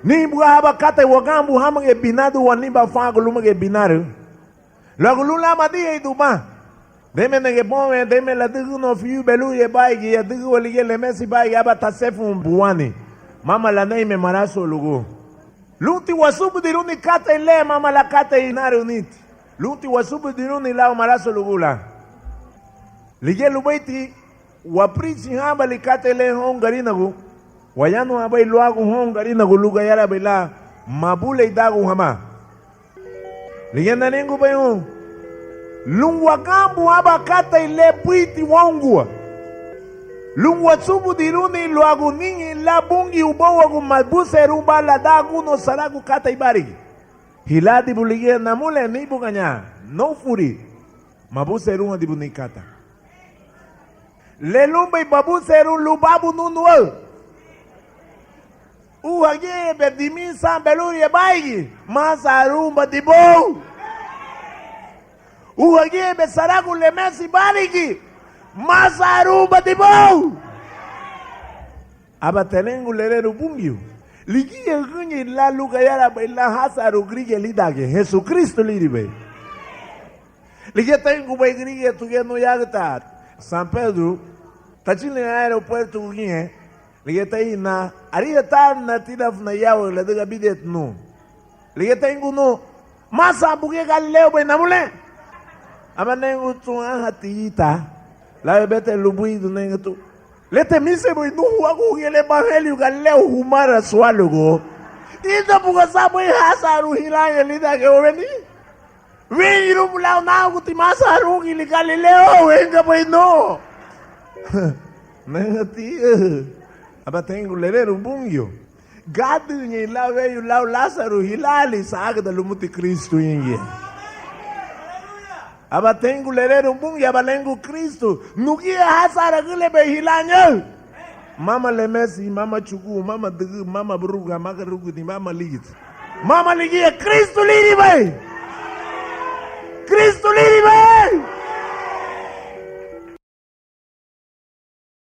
Ni buga haba kata wagambu hamage binadu waniba fago lumage binaru. Lagu lula madi itu ma. Deme nege bome deme la dugu no fiu belu ye baigi ya dugu walige lemesi baigi aba tasefu mbuani. Mama la nei me maraso lugu. Luti wasubu diruni kata ile mama la kata inari uniti. Luti wasubu diruni lao maraso lugula. Lige lubaiti waprisi haba likata ile hongari nagu. Wayanu haba iluagu hongari nagu luga yara bila mabule idagu hama. Lige naningu bayu. Lungwa kambu haba kata ile puiti wongua. Lungwa subu diruni luagu ningi la bungi ubawa kumabuse rumba la dagu no saragu kata ibarigi. Hiladi bulige namule ni buganya no furi. Mabuse rumba di buni kata. Lelumba babuse rum lubabu nunwa. Uhage bedimi sambeluri ya baigi. Masa rumba di bo. Uhage be saragu lemesi barigi. Masa rumba di bo. Aba tenengu lereru bungio. Ligi yengunyi la luga yara ba ila hasa rugrige lidage. Jesu Cristo liribe. Ligi tengu ba igrige tuge no yagtar. San Pedro. Tachile aeropuerto ugie. Ligi teina. Aria tar na tinaf na yawo la daga bidet no. Ligi tengu no. Masa buge galileo ba namule. Aba nengu tuan hatita. La bete lubui do nengu tu. Lete mise boy no huagu el evangelio galileo humara swalogo. Ida buga sabo hasaru hilaya lida ke oveni. We iru lao na guti masaru gili galileo wenga boy no. Nengati. Aba tengu lereru bungyo. Gadu ni lao veyu lao Lazaro hilali saga da lumuti Cristo inge. Aba tengu lereru bungyo aba lengu Cristo. Nukia hasara gile be hilanya. Mama lemesi, mama chugu, mama dugu, mama bruga, mama rugu di mama ligit. Mama ligia Cristo liri bay. Cristo liri bay.